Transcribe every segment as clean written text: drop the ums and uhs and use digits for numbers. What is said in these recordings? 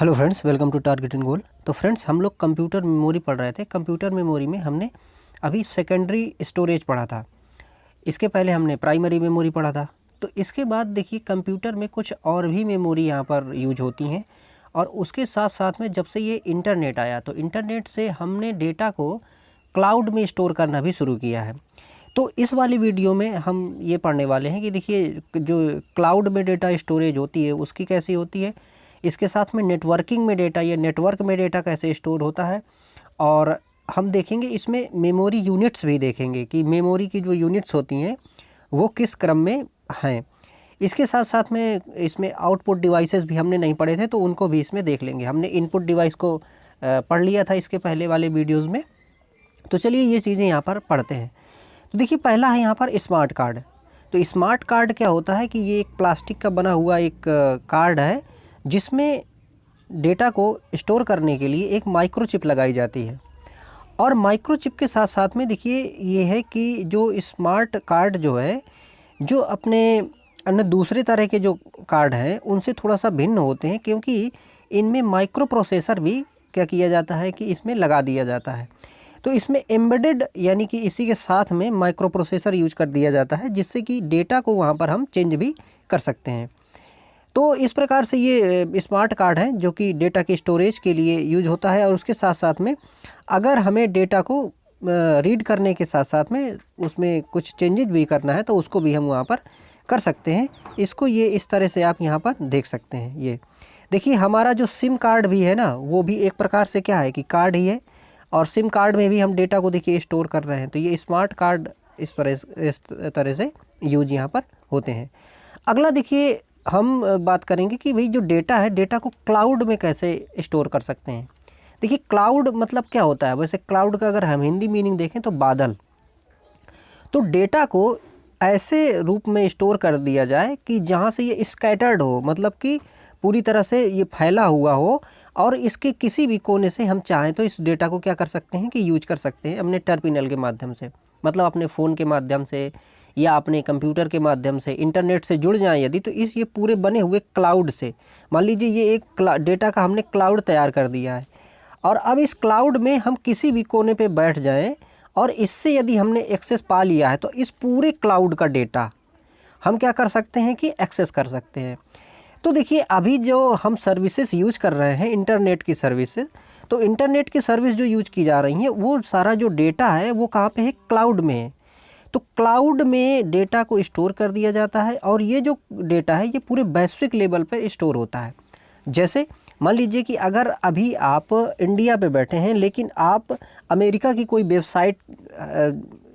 Hello friends, welcome to target and goal. तो friends, हम लोग कंप्यूटर मेमोरी पढ़ रहे थे। कंप्यूटर मेमोरी में हमने अभी सेकेंडरी स्टोरेज पढ़ा था। इसके पहले हमने प्राइमरी मेमोरी पढ़ा था। तो इसके बाद देखिए, कंप्यूटर में कुछ और भी मेमोरी यहाँ पर यूज होती हैं। और उसके साथ साथ में जब से ये इंटरनेट आया तो इंटरनेट से हमने डेटा को क्लाउड में स्टोर करना भी शुरू किया है। तो इस वाली वीडियो में हम ये पढ़ने वाले हैं कि देखिए, जो क्लाउड में डेटा स्टोरेज होती है उसकी कैसी होती है, इसके साथ में नेटवर्किंग में डेटा या नेटवर्क में डेटा कैसे स्टोर होता है, और हम देखेंगे इसमें मेमोरी यूनिट्स भी देखेंगे कि मेमोरी की जो यूनिट्स होती हैं वो किस क्रम में हैं। इसके साथ साथ में इसमें आउटपुट डिवाइसेस भी हमने नहीं पढ़े थे, तो उनको भी इसमें देख लेंगे। हमने इनपुट डिवाइस को पढ़ लिया था इसके पहले वाले वीडियोज़ में। तो चलिए ये चीज़ें यहाँ पर पढ़ते हैं। तो देखिए, पहला है यहाँ पर स्मार्ट कार्ड। तो स्मार्ट कार्ड क्या होता है कि ये एक प्लास्टिक का बना हुआ एक कार्ड है, जिसमें डेटा को स्टोर करने के लिए एक माइक्रोचिप लगाई जाती है। और माइक्रोचिप के साथ साथ में देखिए ये है कि जो स्मार्ट कार्ड जो है, जो अपने अन्य दूसरे तरह के जो कार्ड हैं उनसे थोड़ा सा भिन्न होते हैं, क्योंकि इनमें माइक्रो प्रोसेसर भी क्या किया जाता है कि इसमें लगा दिया जाता है। तो इसमें एम्बेडेड यानी कि इसी के साथ में माइक्रो प्रोसेसर यूज कर दिया जाता है, जिससे कि डेटा को वहाँ पर हम चेंज भी कर सकते हैं। तो इस प्रकार से ये स्मार्ट कार्ड है जो कि डेटा के स्टोरेज के लिए यूज होता है। और उसके साथ साथ में अगर हमें डेटा को रीड करने के साथ साथ में उसमें कुछ चेंजेस भी करना है तो उसको भी हम वहाँ पर कर सकते हैं। इसको ये इस तरह से आप यहाँ पर देख सकते हैं। ये देखिए, हमारा जो सिम कार्ड भी है ना, वो भी एक प्रकार से क्या है कि कार्ड ही है। और सिम कार्ड में भी हम डेटा को देखिए स्टोर कर रहे हैं। तो ये स्मार्ट कार्ड इस तरह से यूज यहाँ पर होते हैं। अगला देखिए, हम बात करेंगे कि भाई जो डेटा है, डेटा को क्लाउड में कैसे स्टोर कर सकते हैं। देखिए, क्लाउड मतलब क्या होता है। वैसे क्लाउड का अगर हम हिंदी मीनिंग देखें तो बादल। तो डेटा को ऐसे रूप में स्टोर कर दिया जाए कि जहाँ से ये स्कैटर्ड हो, मतलब कि पूरी तरह से ये फैला हुआ हो, और इसके किसी भी कोने से हम चाहें तो इस डेटा को क्या कर सकते हैं कि यूज कर सकते हैं अपने टर्मिनल के माध्यम से, मतलब अपने फ़ोन के माध्यम से या अपने कंप्यूटर के माध्यम से इंटरनेट से जुड़ जाएं यदि, तो इस ये पूरे बने हुए क्लाउड से, मान लीजिए ये एक डेटा का हमने क्लाउड तैयार कर दिया है, और अब इस क्लाउड में हम किसी भी कोने पे बैठ जाएं और इससे यदि हमने एक्सेस पा लिया है तो इस पूरे क्लाउड का डेटा हम क्या कर सकते हैं कि एक्सेस कर सकते हैं। तो देखिए, अभी जो हम सर्विसेज यूज कर रहे हैं इंटरनेट की सर्विसेज, तो इंटरनेट की सर्विस जो यूज की जा रही हैं वो सारा जो डेटा है वो कहाँ पे है, क्लाउड में है। तो क्लाउड में डेटा को स्टोर कर दिया जाता है, और ये जो डेटा है ये पूरे वैश्विक लेवल पर स्टोर होता है। जैसे मान लीजिए कि अगर अभी आप इंडिया पे बैठे हैं लेकिन आप अमेरिका की कोई वेबसाइट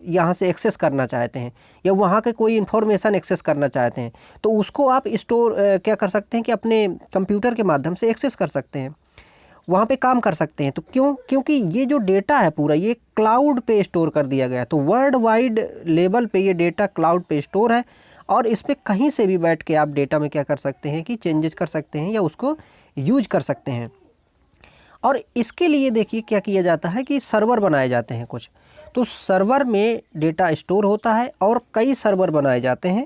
यहाँ से एक्सेस करना चाहते हैं, या वहाँ के कोई इन्फॉर्मेशन एक्सेस करना चाहते हैं, तो उसको आप स्टोर क्या कर सकते हैं कि अपने कंप्यूटर के माध्यम से एक्सेस कर सकते हैं, वहाँ पे काम कर सकते हैं। तो क्योंकि ये जो डेटा है पूरा ये क्लाउड पे स्टोर कर दिया गया है। तो वर्ल्ड वाइड लेवल पे ये डेटा क्लाउड पे स्टोर है, और इस पर कहीं से भी बैठ के आप डेटा में क्या कर सकते हैं कि चेंजेस कर सकते हैं या उसको यूज कर सकते हैं। और इसके लिए देखिए क्या किया जाता है कि सर्वर बनाए जाते हैं कुछ। तो सर्वर में डेटा स्टोर होता है और कई सर्वर बनाए जाते हैं,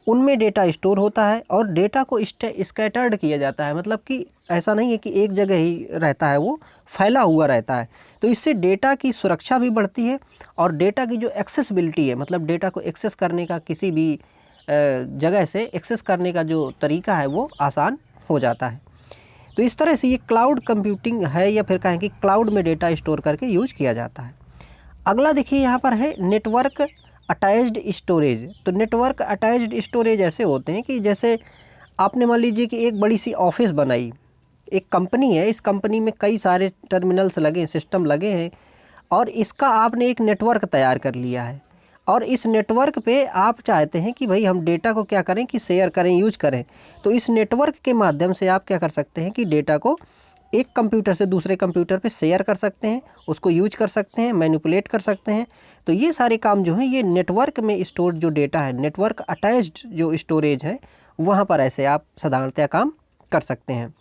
उनमें डेटा स्टोर होता है, और डेटा को स्कैटर्ड किया जाता है, मतलब कि ऐसा नहीं है कि एक जगह ही रहता है, वो फैला हुआ रहता है। तो इससे डेटा की सुरक्षा भी बढ़ती है, और डेटा की जो एक्सेसिबिलिटी है, मतलब डेटा को एक्सेस करने का किसी भी जगह से एक्सेस करने का जो तरीका है वो आसान हो जाता है। तो इस तरह से ये क्लाउड कंप्यूटिंग है, या फिर कहें कि क्लाउड में डेटा स्टोर करके यूज किया जाता है। अगला देखिए यहाँ पर है नेटवर्क अटैच्ड स्टोरेज। तो नेटवर्क अटैच्ड स्टोरेज ऐसे होते हैं कि जैसे आपने मान लीजिए कि एक बड़ी सी ऑफिस बनाई, एक कंपनी है, इस कंपनी में कई सारे टर्मिनल्स लगे हैं, सिस्टम लगे हैं, और इसका आपने एक नेटवर्क तैयार कर लिया है। और इस नेटवर्क पे आप चाहते हैं कि भाई हम डेटा को क्या करें कि शेयर करें, यूज करें। तो इस नेटवर्क के माध्यम से आप क्या कर सकते हैं कि डेटा को एक कंप्यूटर से दूसरे कंप्यूटर पे शेयर कर सकते हैं, उसको यूज कर सकते हैं, मैनिपुलेट कर सकते हैं। तो ये सारे काम जो हैं ये नेटवर्क में स्टोर जो डेटा है, नेटवर्क अटैच्ड जो स्टोरेज है, वहाँ पर ऐसे आप साधारणतः काम कर सकते हैं।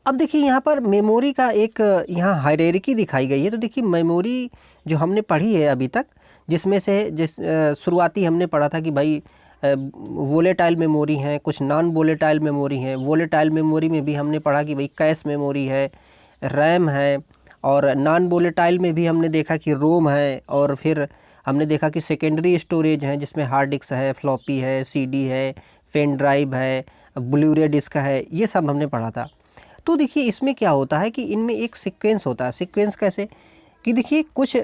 अब देखिए यहाँ पर मेमोरी का एक यहाँ हायरार्की दिखाई गई है। तो देखिए, मेमोरी जो हमने पढ़ी है अभी तक, जिसमें से शुरुआती हमने पढ़ा था कि भाई वोलेटाइल मेमोरी हैं, कुछ नॉन वोलेटाइल मेमोरी हैं। वोलेटाइल मेमोरी में भी हमने पढ़ा कि भाई कैश मेमोरी है, रैम है, और नॉन वोलेटाइल में भी हमने देखा कि रोम है, और फिर हमने देखा कि सेकेंडरी स्टोरेज है जिसमें हार्ड डिस्क है, फ्लॉपी है, सीडी है, पेन ड्राइव है, ब्लूरे डिस्क है, ये सब हमने पढ़ा था। तो देखिए इसमें क्या होता है कि इनमें एक सीक्वेंस होता है। सीक्वेंस कैसे कि देखिए कुछ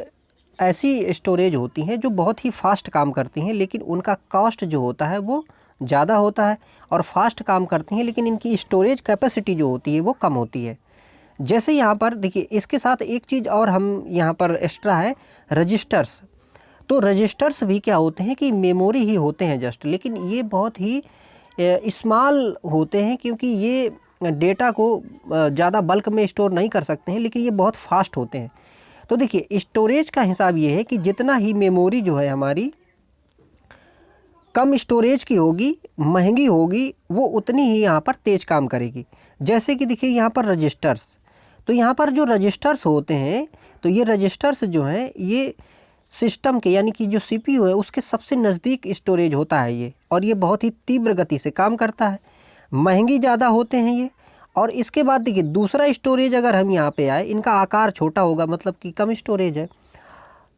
ऐसी स्टोरेज होती हैं जो बहुत ही फास्ट काम करती हैं, लेकिन उनका कॉस्ट जो होता है वो ज़्यादा होता है, और फास्ट काम करती हैं लेकिन इनकी स्टोरेज कैपेसिटी जो होती है वो कम होती है। जैसे यहाँ पर देखिए इसके साथ एक चीज़ और हम यहाँ पर एक्स्ट्रा है, रजिस्टर्स। तो रजिस्टर्स भी क्या होते हैं कि मेमोरी ही होते हैं जस्ट, लेकिन ये बहुत ही स्मॉल होते हैं, क्योंकि ये डेटा को ज़्यादा बल्क में स्टोर नहीं कर सकते हैं, लेकिन ये बहुत फास्ट होते हैं। तो देखिए स्टोरेज का हिसाब ये है कि जितना ही मेमोरी जो है हमारी कम स्टोरेज की होगी, महंगी होगी, वो उतनी ही यहाँ पर तेज़ काम करेगी। जैसे कि देखिए यहाँ पर रजिस्टर्स, तो यहाँ पर जो रजिस्टर्स होते हैं, तो ये रजिस्टर्स जो हैं ये सिस्टम के यानी कि जो सीपीयू है उसके सबसे नज़दीक स्टोरेज होता है ये, और ये बहुत ही तीव्र गति से काम करता है, महंगी ज़्यादा होते हैं ये। और इसके बाद देखिए दूसरा स्टोरेज अगर हम यहाँ पे आए, इनका आकार छोटा होगा, मतलब कि कम स्टोरेज है।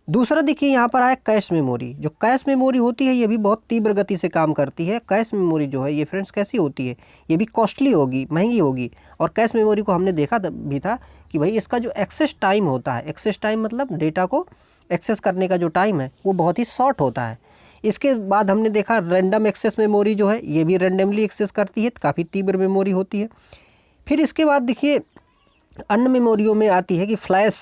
दूसरा देखिए यहाँ पर आया कैश मेमोरी। जो कैश मेमोरी होती है ये भी बहुत तीव्र गति से काम करती है। कैश मेमोरी जो है ये फ्रेंड्स कैसी होती है, ये भी कॉस्टली होगी, महंगी होगी। और कैश मेमोरी को हमने देखा भी था कि भाई इसका जो एक्सेस टाइम होता है, एक्सेस टाइम मतलब डेटा को एक्सेस करने का जो टाइम है वो बहुत ही शॉर्ट होता है। इसके बाद हमने देखा रैंडम एक्सेस मेमोरी जो है ये भी रैंडमली एक्सेस करती है, काफ़ी तीव्र मेमोरी होती है। फिर इसके बाद देखिए अन्य मेमोरियों में आती है कि फ्लैश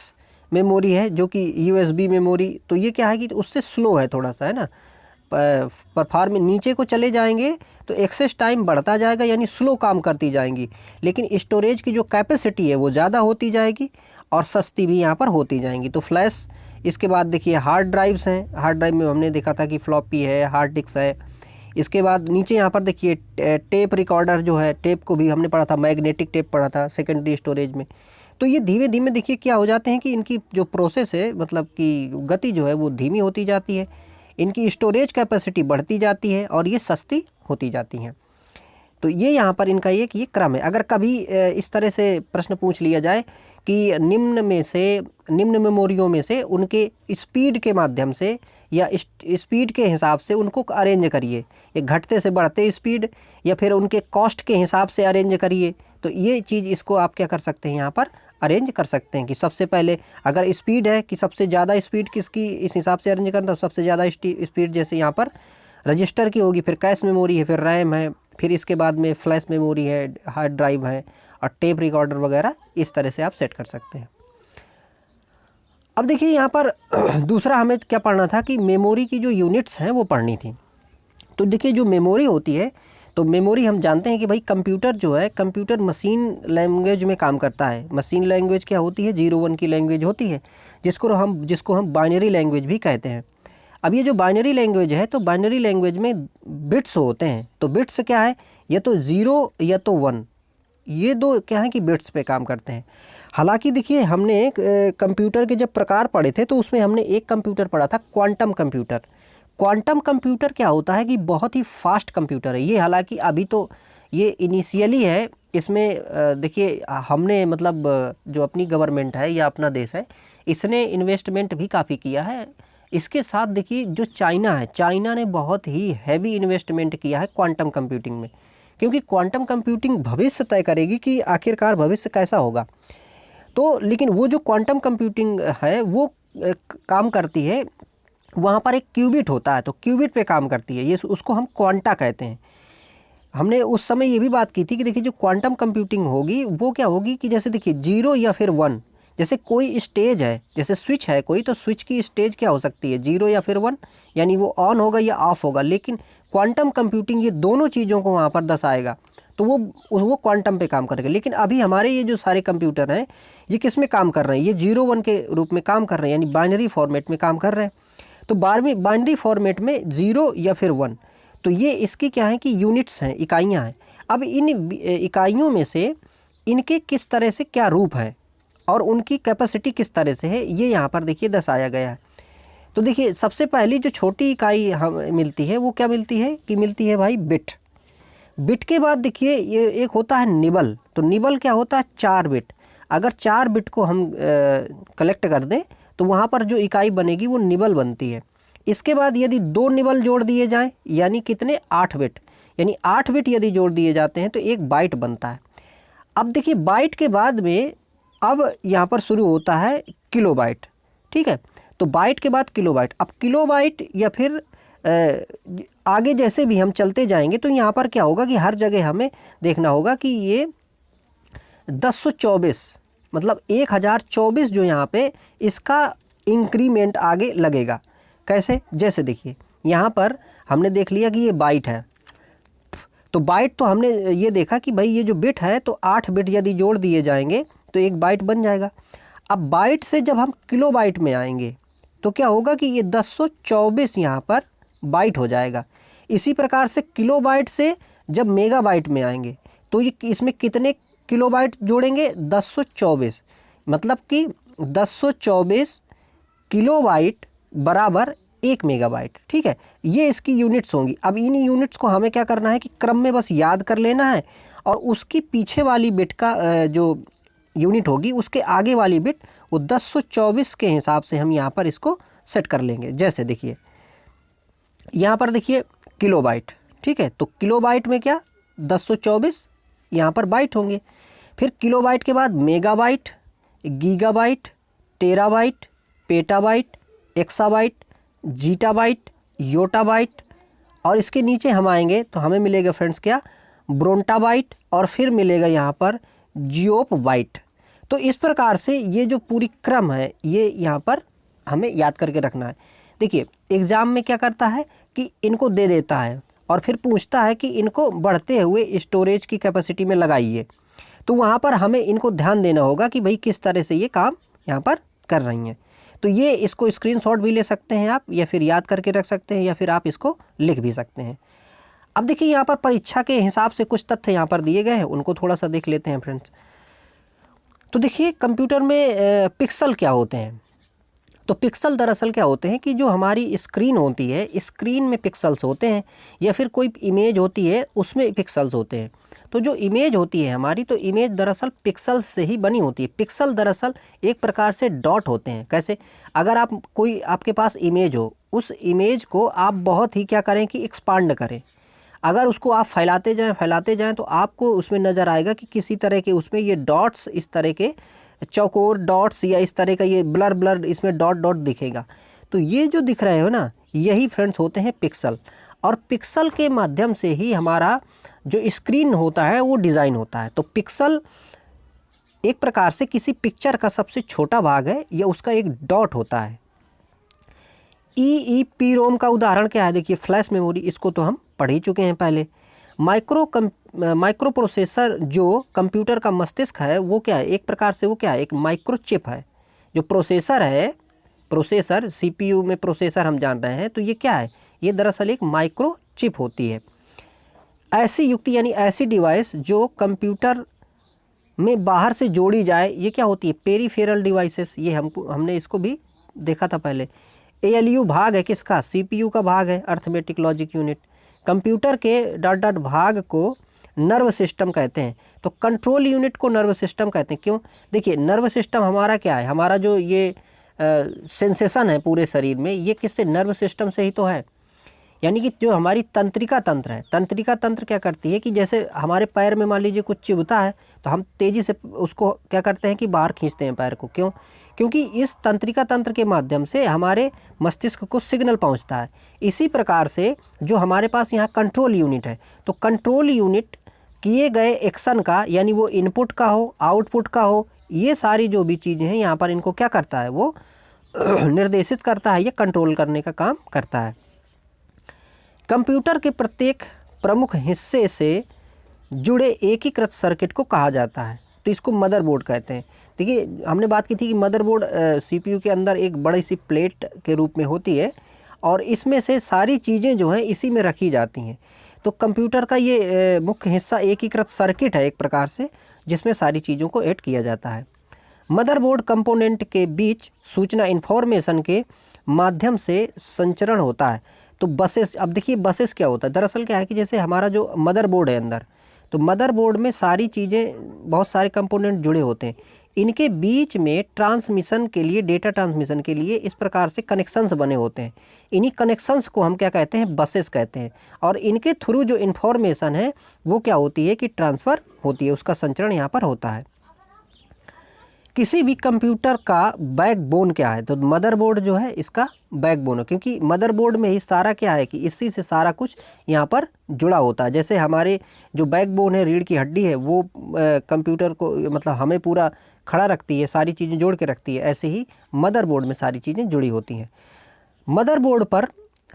मेमोरी है जो कि यूएसबी मेमोरी। तो ये क्या है कि उससे स्लो है थोड़ा सा, है ना, परफॉर्म नीचे को चले जाएंगे तो एक्सेस टाइम बढ़ता जाएगा, यानी स्लो काम करती जाएंगी, लेकिन स्टोरेज की जो कैपेसिटी है वो ज़्यादा होती जाएगी और सस्ती भी यहाँ पर होती जाएंगी। तो फ्लैश। इसके बाद देखिए हार्ड ड्राइव्स हैं। हार्ड ड्राइव में हमने देखा था कि फ्लॉपी है, हार्ड डिस्क है। इसके बाद नीचे यहाँ पर देखिए टेप रिकॉर्डर जो है, टेप को भी हमने पढ़ा था, मैग्नेटिक टेप पढ़ा था सेकेंडरी स्टोरेज में। तो ये धीमे धीमे देखिए क्या हो जाते हैं कि इनकी जो प्रोसेस है, मतलब कि गति जो है वो धीमी होती जाती है, इनकी स्टोरेज कैपेसिटी बढ़ती जाती है और ये सस्ती होती जाती हैं। तो ये यहाँ पर इनका एक ये क्रम है। अगर कभी इस तरह से प्रश्न पूछ लिया जाए कि निम्न मेमोरियों में से उनके स्पीड के माध्यम से या स्पीड के हिसाब से उनको अरेंज करिए, ये घटते से बढ़ते स्पीड या फिर उनके कॉस्ट के हिसाब से अरेंज करिए, तो ये चीज़ इसको आप क्या कर सकते हैं, यहाँ पर अरेंज कर सकते हैं कि सबसे पहले अगर स्पीड है कि सबसे ज़्यादा स्पीड किसकी, इस हिसाब से अरेंज करना, तो सबसे ज़्यादा स्पीड जैसे यहाँ पर रजिस्टर की होगी, फिर कैश मेमोरी है, फिर रैम है, फिर इसके बाद में फ्लैश मेमोरी है, हार्ड ड्राइव है और टेप रिकॉर्डर वगैरह। इस तरह से आप सेट कर सकते हैं। अब देखिए यहाँ पर दूसरा हमें क्या पढ़ना था कि मेमोरी की जो यूनिट्स हैं वो पढ़नी थी। तो देखिए जो मेमोरी होती है, तो मेमोरी हम जानते हैं कि भाई कंप्यूटर जो है, कंप्यूटर मशीन लैंग्वेज में काम करता है। मशीन लैंग्वेज क्या होती है, 0-1 की लैंग्वेज होती है, जिसको हम बाइनरी लैंग्वेज भी कहते हैं। अब ये जो बाइनरी लैंग्वेज है, तो बाइनरी लैंग्वेज में बिट्स होते हैं। तो बिट्स क्या है, या तो 0 या तो 1, ये दो क्या है कि बिट्स पे काम करते हैं। हालांकि देखिए हमने कंप्यूटर के जब प्रकार पढ़े थे तो उसमें हमने एक कंप्यूटर पढ़ा था, क्वांटम कंप्यूटर। क्वांटम कंप्यूटर क्या होता है कि बहुत ही फास्ट कंप्यूटर है ये। हालांकि अभी तो ये इनिशियली है, इसमें देखिए हमने मतलब जो अपनी गवर्नमेंट है या अपना देश है, इसने इन्वेस्टमेंट भी काफ़ी किया है। इसके साथ देखिए जो चाइना है, चाइना ने बहुत ही हैवी इन्वेस्टमेंट किया है क्वांटम कंप्यूटिंग में, क्योंकि क्वांटम कंप्यूटिंग भविष्य तय करेगी कि आखिरकार भविष्य कैसा होगा। तो लेकिन वो जो क्वांटम कंप्यूटिंग है वो काम करती है, वहाँ पर एक क्यूबिट होता है, तो क्यूबिट पे काम करती है, ये उसको हम क्वांटा कहते हैं। हमने उस समय ये भी बात की थी कि देखिए जो क्वांटम कंप्यूटिंग होगी वो क्या होगी कि जैसे देखिए 0 या फिर 1, जैसे कोई स्टेज है, जैसे स्विच है कोई, तो स्विच की स्टेज क्या हो सकती है, 0 या फिर 1, यानी वो ऑन होगा या ऑफ होगा। लेकिन क्वांटम कंप्यूटिंग ये दोनों चीज़ों को वहाँ पर दर्शाएगा, तो वो क्वांटम पे काम करेगा। लेकिन अभी हमारे ये जो सारे कंप्यूटर हैं ये किस में काम कर रहे हैं, ये 0-1 के रूप में काम कर रहे हैं, यानी बाइनरी फॉर्मेट में काम कर रहे हैं। तो बाइनरी फॉर्मेट में 0 या फिर 1, तो ये इसकी क्या है कि यूनिट्स हैं, इकाइयाँ हैं। अब इन इकाइयों में से इनके किस तरह से क्या रूप है और उनकी कैपेसिटी किस तरह से है, ये यहाँ पर देखिए दर्शाया गया है। तो देखिए सबसे पहली जो छोटी इकाई हम मिलती है वो क्या मिलती है कि मिलती है भाई बिट। बिट के बाद देखिए ये एक होता है निबल। तो निबल क्या होता है 4 बिट। अगर 4 बिट को हम कलेक्ट कर दें तो वहाँ पर जो इकाई बनेगी वो निबल बनती है। इसके बाद यदि 2 निबल जोड़ दिए जाएं यानी कितने 8 बिट, यानी 8 बिट यदि जोड़ दिए जाते हैं तो एक बाइट बनता है। अब देखिए बाइट के बाद में अब यहाँ पर शुरू होता है किलोबाइट, ठीक है। तो बाइट के बाद किलोबाइट। अब किलोबाइट या फिर आगे जैसे भी हम चलते जाएंगे तो यहाँ पर क्या होगा कि हर जगह हमें देखना होगा कि ये 1024 मतलब 1024 जो यहाँ पे इसका इंक्रीमेंट आगे लगेगा। कैसे? जैसे देखिए यहाँ पर हमने देख लिया कि ये बाइट है, तो बाइट तो हमने ये देखा कि भाई ये जो बिट है तो 8 बिट यदि जोड़ दिए जाएंगे तो एक बाइट बन जाएगा। अब बाइट से जब हम किलो बाइट में आएंगे तो क्या होगा कि ये 1024 यहाँ पर बाइट हो जाएगा। इसी प्रकार से किलो बाइट से जब मेगा बाइट में आएंगे तो ये इसमें कितने किलो बाइट जोड़ेंगे 1024, मतलब कि 1024 किलो बाइट बराबर 1 मेगाबाइट, ठीक है। ये इसकी यूनिट्स होंगी। अब इन यूनिट्स को हमें क्या करना है कि क्रम में बस याद कर लेना है और उसकी पीछे वाली बिट का जो यूनिट होगी उसके आगे वाली बिट वो 1024 के हिसाब से हम यहाँ पर इसको सेट कर लेंगे। जैसे देखिए यहाँ पर देखिए किलोबाइट, ठीक है। तो किलोबाइट में क्या 1024 यहाँ पर बाइट होंगे। फिर किलोबाइट के बाद megabyte, gigabyte, terabyte, petabyte, exabyte, zettabyte, yottabyte और इसके नीचे हम आएंगे तो हमें मिलेगा फ्रेंड्स क्या ब्रोंटाबाइट और फिर मिलेगा यहाँ पर जियोपबाइट। तो इस प्रकार से ये जो पूरी क्रम है ये यहाँ पर हमें याद करके रखना है। देखिए एग्ज़ाम में क्या करता है कि इनको दे देता है और फिर पूछता है कि इनको बढ़ते हुए स्टोरेज की कैपेसिटी में लगाइए। तो वहाँ पर हमें इनको ध्यान देना होगा कि भाई किस तरह से ये काम यहाँ पर कर रही हैं। तो ये इसको स्क्रीनशॉट भी ले सकते हैं आप या फिर याद करके रख सकते हैं या फिर आप इसको लिख भी सकते हैं। अब देखिए यहाँ पर परीक्षा के हिसाब से कुछ तथ्य यहाँ पर दिए गए हैं, उनको थोड़ा सा देख लेते हैं फ्रेंड्स। तो देखिए कंप्यूटर में पिक्सल क्या होते हैं। तो पिक्सल दरअसल क्या होते हैं कि जो हमारी स्क्रीन होती है स्क्रीन में पिक्सल्स होते हैं या फिर कोई इमेज होती है उसमें पिक्सल्स होते हैं। तो जो इमेज होती है हमारी तो इमेज दरअसल पिक्सल से ही बनी होती है। पिक्सल दरअसल एक प्रकार से डॉट होते हैं। कैसे? अगर आप कोई आपके पास इमेज हो उस इमेज को आप बहुत ही क्या करें कि एक्सपांड करें। अगर उसको आप फैलाते जाएं तो आपको उसमें नज़र आएगा कि किसी तरह के उसमें ये डॉट्स इस तरह के चौकोर डॉट्स या इस तरह का ये ब्लर इसमें डॉट डॉट दिखेगा। तो ये जो दिख रहे हो ना यही फ्रेंड्स होते हैं पिक्सल। और पिक्सल के माध्यम से ही हमारा जो स्क्रीन होता है वो डिज़ाइन होता है। तो पिक्सल एक प्रकार से किसी पिक्चर का सबसे छोटा भाग है या उसका एक डॉट होता है। EEPROM का उदाहरण क्या है? देखिए फ्लैश मेमोरी, इसको तो हम पढ़ ही चुके हैं पहले। माइक्रो प्रोसेसर जो कंप्यूटर का मस्तिष्क है वो क्या है? एक प्रकार से वो क्या है? एक माइक्रोचिप है। जो प्रोसेसर है, प्रोसेसर CPU में प्रोसेसर हम जान रहे हैं, तो ये क्या है? ये दरअसल एक माइक्रोचिप होती है। ऐसी युक्ति यानी ऐसी डिवाइस जो कंप्यूटर में बाहर से जोड़ी जाए ये क्या होती है? Peripheral devices. ये हमने इसको भी देखा था पहले। ALU भाग है किसका? CPU का भाग है, अर्थमेटिक लॉजिक यूनिट। कंप्यूटर के डॉट डॉट भाग को नर्व सिस्टम कहते हैं। तो कंट्रोल यूनिट को नर्व सिस्टम कहते हैं। क्यों? देखिए नर्व सिस्टम हमारा क्या है? हमारा जो ये सेंसेशन है पूरे शरीर में ये किससे? नर्व सिस्टम से ही तो है। यानी कि जो हमारी तंत्रिका तंत्र है, तंत्रिका तंत्र क्या करती है कि जैसे हमारे पैर में मान लीजिए कुछ चुभता है तो हम तेज़ी से उसको क्या करते हैं कि बाहर खींचते हैं पैर को। क्यों? क्योंकि इस तंत्रिका तंत्र के माध्यम से हमारे मस्तिष्क को सिग्नल पहुंचता है। इसी प्रकार से जो हमारे पास यहाँ कंट्रोल यूनिट है, तो कंट्रोल यूनिट किए गए एक्शन का यानी वो इनपुट का हो आउटपुट का हो, ये सारी जो भी चीज़ें हैं यहाँ पर इनको क्या करता है? वो निर्देशित करता है, ये कंट्रोल करने का काम करता है। कंप्यूटर के प्रत्येक प्रमुख हिस्से से जुड़े एकीकृत सर्किट को कहा जाता है। तो इसको मदरबोर्ड कहते हैं। देखिए हमने बात की थी कि मदरबोर्ड CPU के अंदर एक बड़ी सी प्लेट के रूप में होती है और इसमें से सारी चीज़ें जो हैं इसी में रखी जाती हैं। तो कंप्यूटर का ये मुख्य हिस्सा एकीकृत सर्किट है एक प्रकार से, जिसमें सारी चीज़ों को ऐड किया जाता है। मदरबोर्ड कंपोनेंट के बीच सूचना इन्फॉर्मेशन के माध्यम से संचरण होता है। तो बसेस, अब देखिए बसेस क्या होता है, दरअसल क्या है कि जैसे हमारा जो मदरबोर्ड है अंदर, तो मदरबोर्ड में सारी चीज़ें, बहुत सारे कंपोनेंट जुड़े होते हैं, इनके बीच में ट्रांसमिशन के लिए, डेटा ट्रांसमिशन के लिए इस प्रकार से कनेक्शंस बने होते हैं। इन्हीं कनेक्शंस को हम क्या कहते हैं, बसेस कहते हैं। और इनके थ्रू जो इन्फॉर्मेशन है वो क्या होती है कि ट्रांसफ़र होती है, उसका संचरण यहाँ पर होता है। किसी भी कंप्यूटर का बैकबोन क्या है, तो मदरबोर्ड जो है इसका बैकबोन है, क्योंकि मदरबोर्ड में ही सारा क्या है कि इसी से सारा कुछ यहाँ पर जुड़ा होता है। जैसे हमारे जो बैकबोन है, रीढ़ की हड्डी है, वो कंप्यूटर को मतलब हमें पूरा खड़ा रखती है, सारी चीज़ें जोड़ के रखती है, ऐसे ही मदरबोर्ड में सारी चीज़ें जुड़ी होती हैं। मदरबोर्ड पर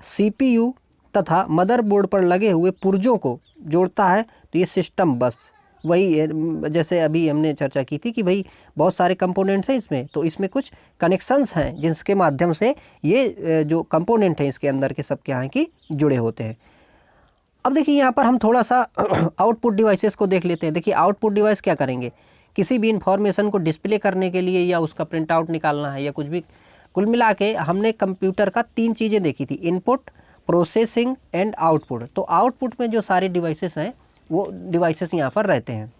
CPU तथा मदरबोर्ड पर लगे हुए पुर्जों को जोड़ता है, तो ये सिस्टम बस वही है, जैसे अभी हमने चर्चा की थी कि भाई बहुत सारे कंपोनेंट्स हैं इसमें, तो इसमें कुछ कनेक्शंस हैं जिसके माध्यम से ये जो कंपोनेंट हैं इसके अंदर के सब क्या हैं कि जुड़े होते हैं। अब देखिए यहाँ पर हम थोड़ा सा आउटपुट डिवाइसेस को देख लेते हैं। देखिए आउटपुट डिवाइस क्या करेंगे, किसी भी इंफॉर्मेशन को डिस्प्ले करने के लिए या उसका प्रिंट आउट निकालना है या कुछ भी, कुल मिला के हमने कंप्यूटर का 3 चीज़ें देखी थी, इनपुट, प्रोसेसिंग एंड आउटपुट। तो आउटपुट में जो सारे डिवाइसेस हैं वो डिवाइसेस यहाँ पर रहते हैं।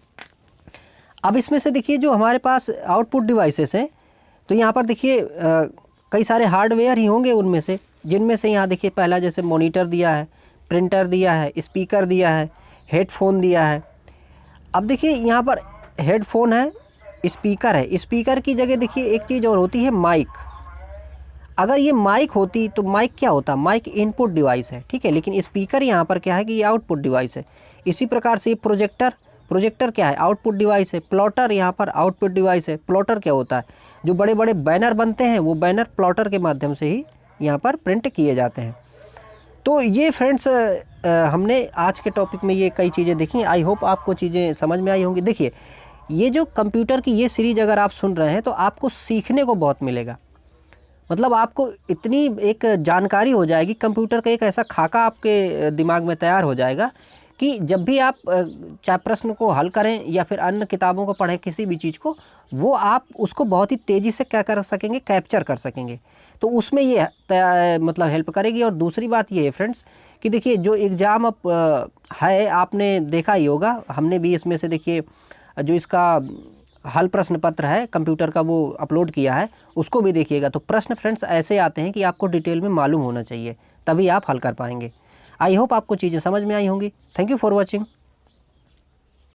अब इसमें से देखिए जो हमारे पास आउटपुट डिवाइसेस हैं, तो यहाँ पर देखिए कई सारे हार्डवेयर ही होंगे उनमें से, जिनमें से यहाँ देखिए पहला जैसे मॉनिटर दिया है, प्रिंटर दिया है, स्पीकर दिया है, हेडफोन दिया है। अब देखिए यहाँ पर हेडफोन है, स्पीकर है, स्पीकर की जगह देखिए एक चीज़ और होती है, माइक। अगर ये माइक होती तो माइक क्या होता, माइक इनपुट डिवाइस है, ठीक है, लेकिन स्पीकर यहाँ पर क्या है कि ये आउटपुट डिवाइस है। इसी प्रकार से ये प्रोजेक्टर, प्रोजेक्टर क्या है, आउटपुट डिवाइस है। प्लॉटर यहाँ पर आउटपुट डिवाइस है। प्लॉटर क्या होता है, जो बड़े बड़े बैनर बनते हैं वो बैनर प्लॉटर के माध्यम से ही यहाँ पर प्रिंट किए जाते हैं। तो ये फ्रेंड्स हमने आज के टॉपिक में ये कई चीज़ें देखी। आई होप आपको चीज़ें समझ में आई होंगी। देखिए ये जो कंप्यूटर की ये सीरीज अगर आप सुन रहे हैं तो आपको सीखने को बहुत मिलेगा, मतलब आपको इतनी एक जानकारी हो जाएगी, कंप्यूटर का एक ऐसा खाका आपके दिमाग में तैयार हो जाएगा कि जब भी आप चाहे प्रश्न को हल करें या फिर अन्य किताबों को पढ़ें, किसी भी चीज़ को, वो आप उसको बहुत ही तेज़ी से क्या कर सकेंगे, कैप्चर कर सकेंगे। तो उसमें ये मतलब हेल्प करेगी। और दूसरी बात ये है फ्रेंड्स कि देखिए जो एग्ज़ाम अब है, आपने देखा ही होगा, हमने भी इसमें से देखिए जो इसका हल प्रश्न पत्र है कंप्यूटर का वो अपलोड किया है, उसको भी देखिएगा। तो प्रश्न फ्रेंड्स ऐसे आते हैं कि आपको डिटेल में मालूम होना चाहिए, तभी आप हल कर पाएंगे। आई होप आपको चीज़ें समझ में आई होंगी। Thank you for watching.